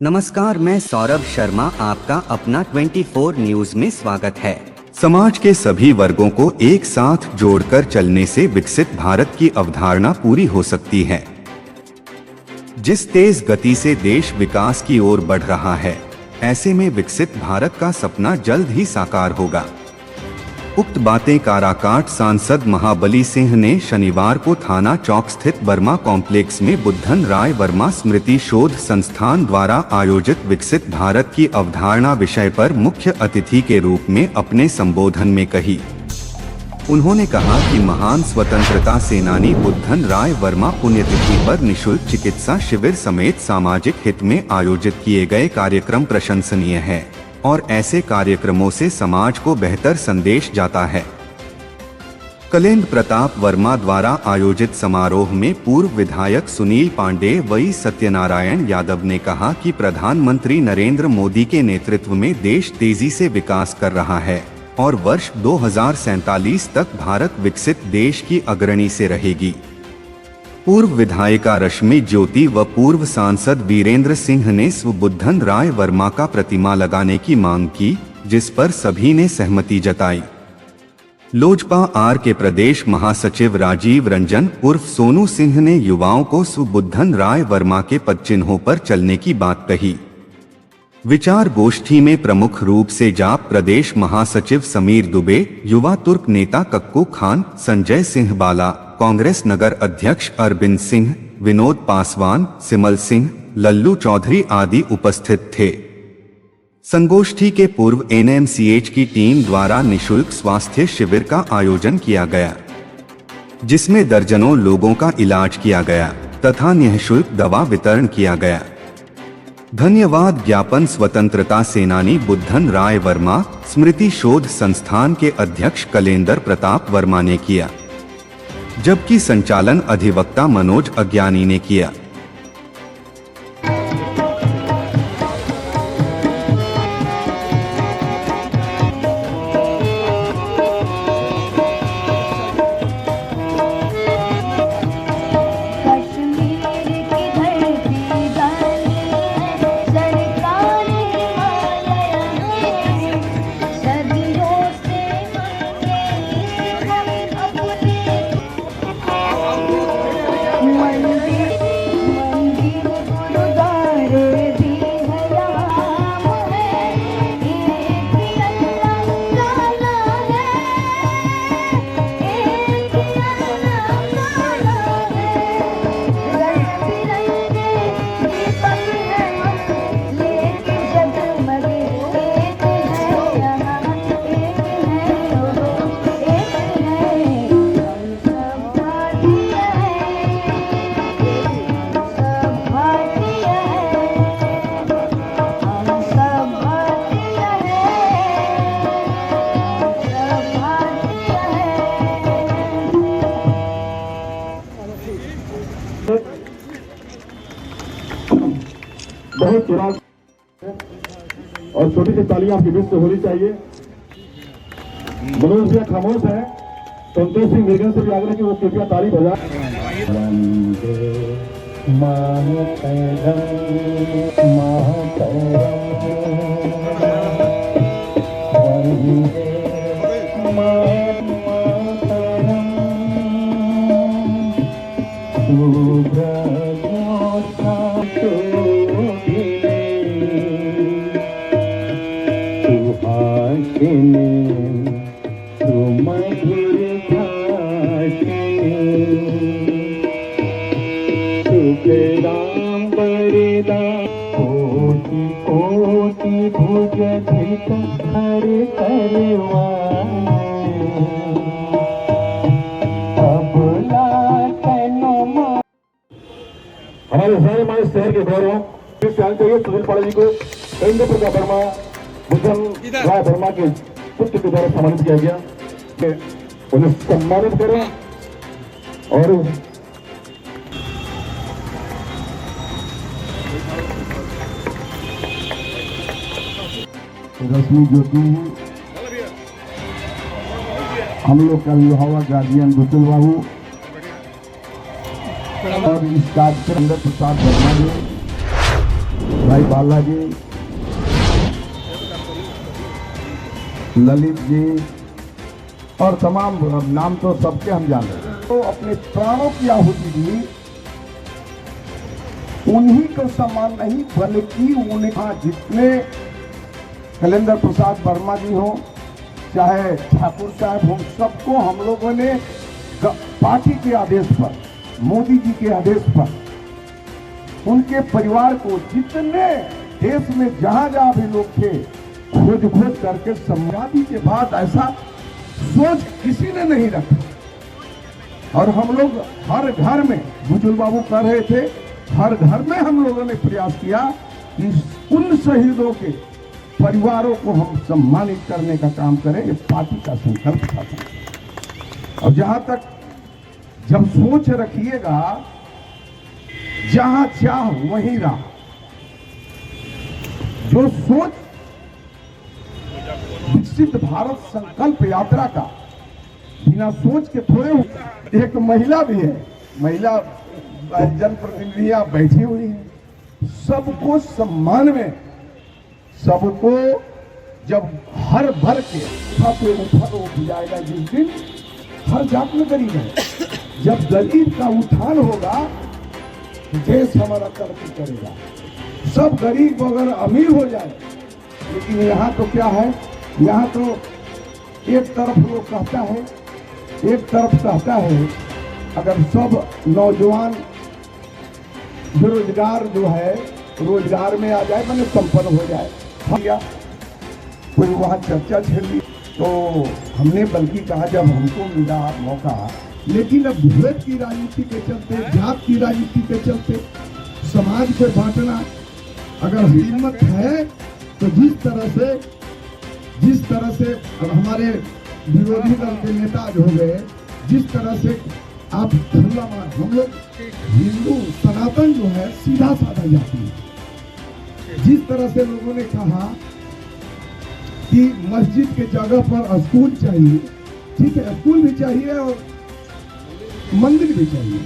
नमस्कार, मैं सौरभ शर्मा, आपका अपना 24 न्यूज में स्वागत है। समाज के सभी वर्गों को एक साथ जोड़कर चलने से विकसित भारत की अवधारणा पूरी हो सकती है। जिस तेज गति से देश विकास की ओर बढ़ रहा है, ऐसे में विकसित भारत का सपना जल्द ही साकार होगा। उक्त बातें काराकाट सांसद महाबली सिंह ने शनिवार को थाना चौक स्थित वर्मा कॉम्प्लेक्स में बुद्धन राय वर्मा स्मृति शोध संस्थान द्वारा आयोजित विकसित भारत की अवधारणा विषय पर मुख्य अतिथि के रूप में अपने संबोधन में कही। उन्होंने कहा कि महान स्वतंत्रता सेनानी बुद्धन राय वर्मा पुण्यतिथि पर निःशुल्क चिकित्सा शिविर समेत सामाजिक हित में आयोजित किए गए कार्यक्रम प्रशंसनीय है और ऐसे कार्यक्रमों से समाज को बेहतर संदेश जाता है। कलेन्द्र प्रताप वर्मा द्वारा आयोजित समारोह में पूर्व विधायक सुनील पांडे वही सत्यनारायण यादव ने कहा कि प्रधानमंत्री नरेंद्र मोदी के नेतृत्व में देश तेजी से विकास कर रहा है और वर्ष 2047 तक भारत विकसित देश की अग्रणी से रहेगी। पूर्व विधायिका रश्मि ज्योति व पूर्व सांसद वीरेंद्र सिंह ने स्व बुद्धन राय वर्मा का प्रतिमा लगाने की मांग की, जिस पर सभी ने सहमति जताई। लोजपा आर के प्रदेश महासचिव राजीव रंजन उर्फ सोनू सिंह ने युवाओं को स्व बुद्धन राय वर्मा के पदचिन्हों पर चलने की बात कही। विचार गोष्ठी में प्रमुख रूप से जाप प्रदेश महासचिव समीर दुबे, युवा तुर्क नेता कक्कू खान, संजय सिंह बाला, कांग्रेस नगर अध्यक्ष अरविंद सिंह, विनोद पासवान, सिमल सिंह, लल्लू चौधरी आदि उपस्थित थे। संगोष्ठी के पूर्व एनएमसीएच की टीम द्वारा निःशुल्क स्वास्थ्य शिविर का आयोजन किया गया, जिसमें दर्जनों लोगों का इलाज किया गया तथा निःशुल्क दवा वितरण किया गया। धन्यवाद ज्ञापन स्वतंत्रता सेनानी बुद्धन राय वर्मा स्मृति शोध संस्थान के अध्यक्ष कलेन्द्र प्रताप वर्मा ने किया, जबकि संचालन अधिवक्ता मनोज अज्ञानी ने किया। बहुत चुराव और छोटी सी तालियां आपके बीच से होनी चाहिए। मनोज भैया खामोश है, संतोष सिंह मिर्गन से भी आग्रह कि वो कृपया ताली बजा। हमारे हमारे शहर के गौरव चाहिए सुनील पांडे जी को कलेन्द्र प्रताप वर्मा बुद्धन राय वर्मा के पुत्र के द्वारा सम्मानित किया गया। उन्हें सम्मानित करें और रश्मि ज्योति हम लोग का अभिभावक गार्जियन गुतुल बाबू और इस कार्यक्रम प्रसाद वर्मा जी भाई बालाजी, ललित जी और तमाम नाम तो सबके हम जान रहे हैं, तो अपने प्राणों की आहुति दी। उन्हीं को सम्मान नहीं बल्कि उन्हें जितने कलेंदर प्रसाद वर्मा जी हो, चाहे ठाकुर साहब हो, सबको हम लोगों ने पार्टी के आदेश पर, मोदी जी के आदेश पर, उनके परिवार को जितने देश में जहां जहां भी लोग थे खोज खोज करके सम्मानी के बाद ऐसा सोच किसी ने नहीं रखा। और हम लोग हर घर में, बुजुर्ग बाबू कह रहे थे, हर घर में हम लोगों ने प्रयास किया कि उन शहीदों के परिवारों को हम सम्मानित करने का काम करें। ये पार्टी का संकल्प था। और जहां तक जब सोच रखिएगा, जहां चाह वहीं राह, जो सोच विकसित भारत संकल्प यात्रा का बिना सोच के थोड़े होता। एक महिला भी है, महिला जनप्रतिनिधियां बैठी हुई हैं, सबको सम्मान में, सबको जब हर भर के उठ जाएगा जिस दिन, हर जात में गरीब है। जब गरीब का उत्थान होगा तो देश हमारा तरक्की करेगा। सब गरीब अगर अमीर हो जाए, लेकिन यहाँ तो क्या है, यहाँ तो एक तरफ लोग कहता है, एक तरफ कहता है अगर सब नौजवान बेरोजगार जो है रोजगार में आ जाए, मैंने संपन्न हो जाए, या कोई वहाँ चर्चा छेड़ ली, तो हमने बल्कि कहा जब हमको मिला मौका, लेकिन अब भेद की राजनीति के चलते, जात की राजनीति के चलते, समाज को बांटना, अगर हिम्मत है तो जिस तरह से अब हमारे विरोधी दल के नेता जो हो गए, जिस तरह से आप हम लोग हिंदू सनातन जो है सीधा साधा जाति है। जिस तरह से लोगों ने कहा कि मस्जिद के जगह पर स्कूल चाहिए, ठीक है, स्कूल भी चाहिए और मंदिर भी चाहिए,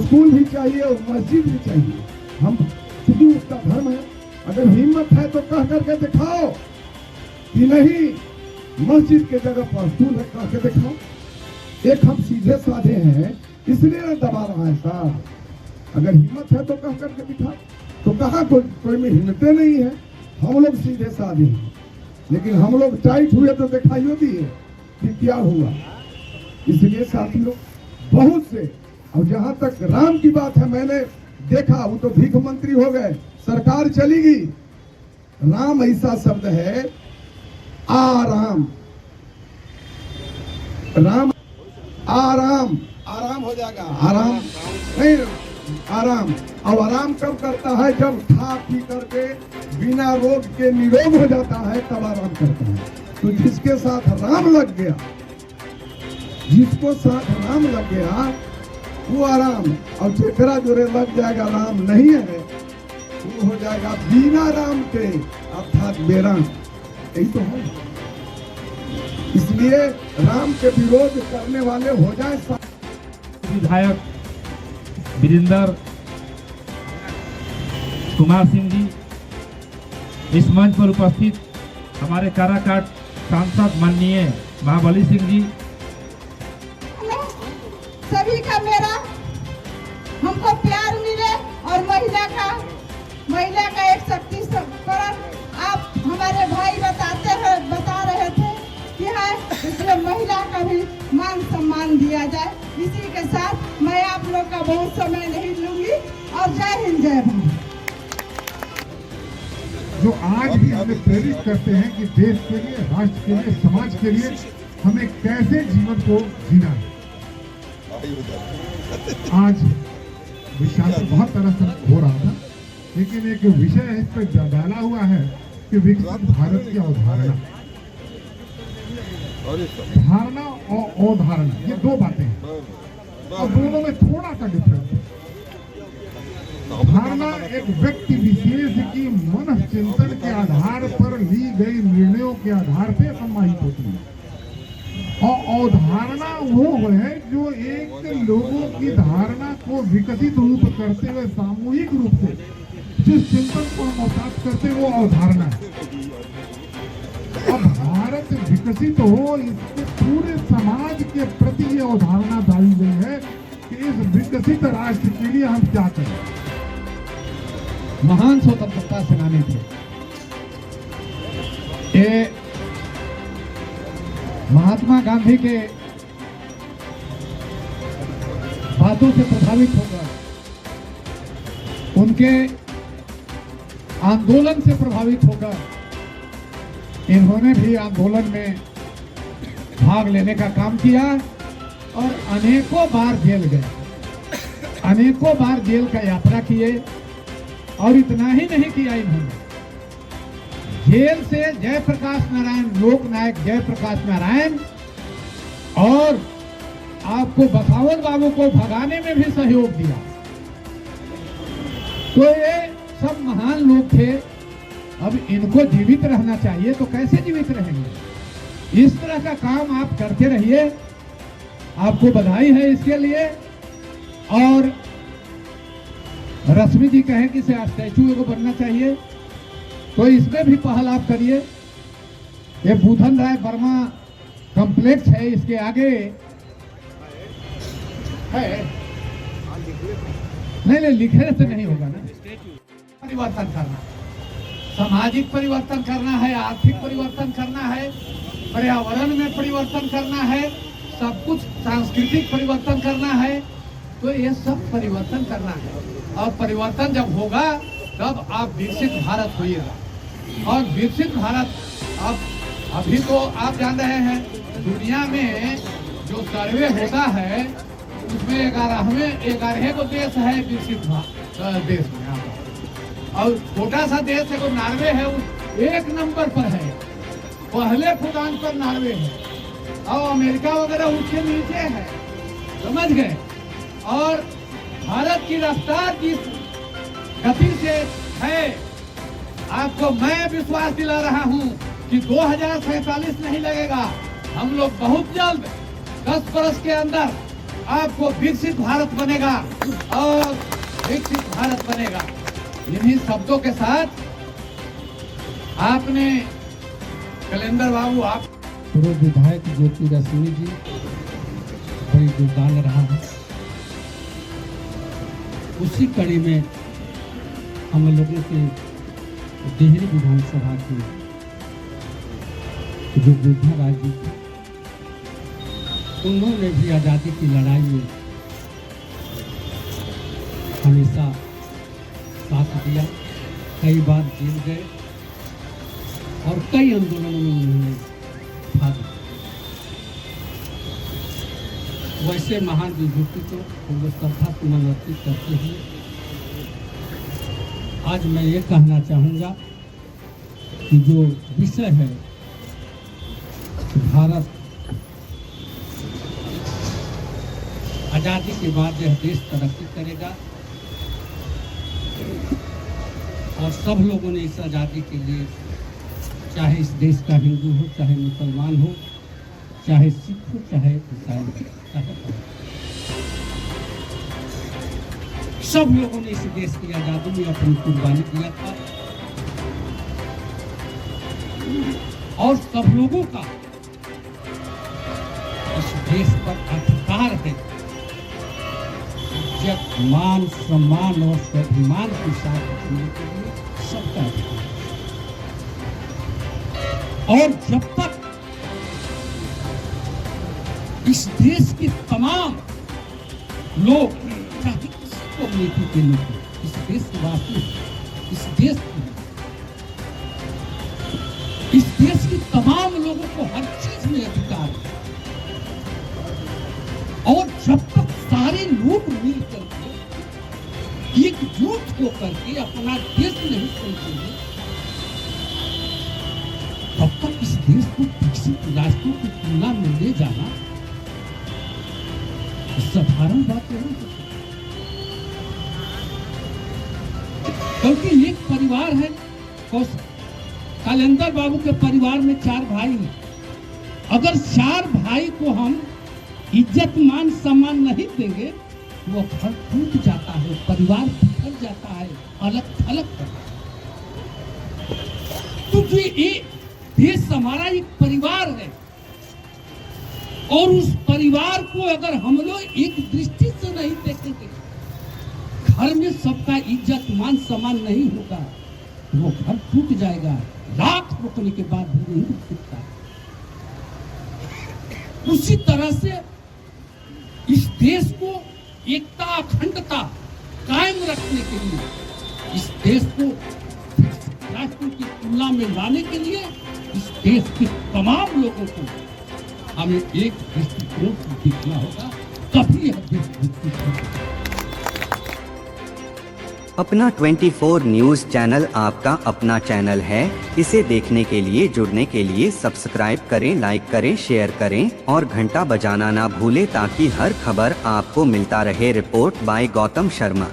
स्कूल भी चाहिए और मस्जिद भी चाहिए। हम क्योंकि उसका धर्म है, अगर हिम्मत है तो कह करके दिखाओ कि नहीं मस्जिद के जगह पर स्कूल है, कह के दिखाओ। एक हम सीधे साधे हैं इसलिए न दबा रहा है साहब। अगर हिम्मत है तो कह करके दिखा, तो कहा कोई में हिम्मतें नहीं है। हम लोग सीधे साधे हैं, लेकिन हम लोग टाइट हुए तो दिखाइयो दिए कि क्या हुआ। इसलिए साथियों बहुत से, और जहां तक राम की बात है, मैंने देखा वो तो भीख मंत्री हो गए, सरकार चली गई। राम ऐसा शब्द है, आराम, राम आराम, आराम हो जाएगा, आराम नहीं, आराम। और आराम कब करता है, जब खा पी करके बिना रोग के निरोग हो जाता है, तब आराम करता है। तो जिसके साथ राम लग गया, जिसको साथ राम लग गया वो आराम, और जेकरा जोरे लग जाएगा राम नहीं है, वो हो जाएगा बिना राम के, अर्थात बेराम। यही तो है। इसलिए राम के विरोध करने वाले हो जाए। विधायक वीरेंद्र कुमार सिंह जी, इस मंच पर उपस्थित हमारे काराकाट सांसद माननीय महाबली सिंह जी, सभी का मेरा हमको प्यार मिले, और महिला का एक शक्ति पर आप हमारे भाई बता रहे थे कि है, इसलिए महिला का भी मान सम्मान दिया जाए। इसी के साथ मैं आप लोग का बहुत समय नहीं लूंगी, और जय हिंद जय भारत। जो आज भी हमें प्रेरित करते हैं कि देश के लिए, राष्ट्र के लिए, समाज के लिए हमें कैसे जीवन को जीना है। आज विषय बहुत तरह से हो रहा था, लेकिन एक विषय इस पर डाला हुआ है कि विकसित भारत की अवधारणा, धारणा और अवधारणा, ये दो बातें हैं और दोनों में थोड़ा सा डिफरेंस है। धारणा एक व्यक्ति विशेष की मन चिंतन के आधार पर ली गई निर्णयों के आधार से सम्मानित होती है, और अवधारणा वो है जो एक लोगों की धारणा को विकसित रूप करते हुए सामूहिक रूप से जिस चिंतन को हम अवसाद करते हैं वो अवधारणा है। अब भारत विकसित हो, इसके पूरे समाज के प्रति ये अवधारणा डाली गई है कि इस विकसित राष्ट्र के लिए हम क्या करें। महान स्वतंत्रता सेनानी थे ये, महात्मा गांधी के बातों से प्रभावित होकर, उनके आंदोलन से प्रभावित होकर इन्होंने भी आंदोलन में भाग लेने का काम किया और अनेकों बार जेल गए, अनेकों बार जेल का यात्रा किए। और इतना ही नहीं किया इन्होंने, जेल से जयप्रकाश नारायण, लोक नायक जयप्रकाश नारायण और आपको बसावन बाबू को भगाने में भी सहयोग दिया। तो ये सब महान लोग थे। अब इनको जीवित रहना चाहिए तो कैसे जीवित रहेंगे? इस तरह का काम आप करते रहिए, आपको बधाई है इसके लिए। और रश्मि जी कहें कि स्टैचू को बनना चाहिए, तो इसमें भी पहल आप करिए। ये बुधन राय वर्मा कॉम्प्लेक्स है, इसके आगे है, नहीं लिखने से नहीं होगा ना। परिवर्तन करना, सामाजिक परिवर्तन करना है, आर्थिक परिवर्तन करना है, पर्यावरण में परिवर्तन करना है, सब कुछ सांस्कृतिक परिवर्तन करना है। तो ये सब परिवर्तन करना है, और परिवर्तन जब होगा तब आप विकसित भारत होइएगा। और विकसित भारत अब अभी तो आप जान रहे हैं, दुनिया में जो सर्वे होता है उसमें 11वें को देश है विकसित देश में, और छोटा सा देश है वो नॉर्वे है, वो 1 नंबर पर है, पहले खुदान पर नॉर्वे है, और अमेरिका वगैरह उसके नीचे है, समझ गए। और भारत की रफ्तार जिस गति से है, आपको मैं विश्वास दिला रहा हूं कि 2047 नहीं लगेगा, हम लोग बहुत जल्द 10 वर्ष के अंदर आपको विकसित भारत बनेगा और विकसित भारत बनेगा। इन्हीं शब्दों के साथ आपने कैलेंडर बाबू, आप पूर्व विधायक ज्योति रश्मि जी बड़ी योगदान रहा है। उसी कड़ी में हम लोगों के देहरी विधानसभा के जो बुद्धा राज जी थे, उन्होंने भी आज़ादी की लड़ाई में हमेशा साथ दिया, कई बार जेल गए और कई आंदोलनों में उन्होंने भाग लिया। वैसे महान विभूति को पूर्व श्रद्धा समर्पित करते हुए आज मैं ये कहना चाहूँगा कि जो विषय है भारत आज़ादी के बाद यह देश तरक्की करेगा, और सब लोगों ने इस आज़ादी के लिए, चाहे इस देश का हिंदू हो, चाहे मुसलमान हो, चाहे सिख हो, चाहे ईसाई हो, सब लोगों ने इस देश की आज़ादी में अपनी कुर्बानी दिया था। और सब लोगों का इस देश पर अधिकार है, इज्जत, मान, सम्मान और स्वाभिमान के साथ जीने के लिए सबका अधिकार है। और जब तक इस देश के तमाम लोग, चाहे किसी कम्युनिटी के लोग, इस देश के वासी, इस देश के तमाम लोगों को हर चीज में अधिकार है। और जब तक सारे लोग मिलकर एकजुट होकर के अपना देश नहीं सोचेंगे, तब तक इस देश को विकसित राष्ट्रों की तुलना में ले जाना साधारण बात नहीं है। क्योंकि एक परिवार है, कैलेंडर बाबू के परिवार में 4 भाई हैं। अगर 4 भाई को हम इज्जत मान सम्मान नहीं देंगे, वो घर टूट जाता है, परिवार बिखर जाता है, अलग थलग करता है। तो जो ये देश हमारा एक परिवार है और उस परिवार को अगर हम लोग एक दृष्टि से नहीं देखेंगे, घर में सबका इज्जत मान सम्मान नहीं होगा, वो घर टूट जाएगा, लाख रोकने के बाद भी नहीं टूटता। उसी तरह से इस देश को एकता अखंडता कायम रखने के लिए, इस देश को राष्ट्र की तुलना में लाने के लिए इस देश के तमाम लोगों को हमें एक दृष्टिकोण से देखना होगा, तभी यह देश विकसित होगा। अपना 24 न्यूज़ चैनल आपका अपना चैनल है। इसे देखने के लिए, जुड़ने के लिए सब्सक्राइब करें, लाइक करें, शेयर करें और घंटा बजाना ना भूलें ताकि हर खबर आपको मिलता रहे। Report by Gautam Sharma.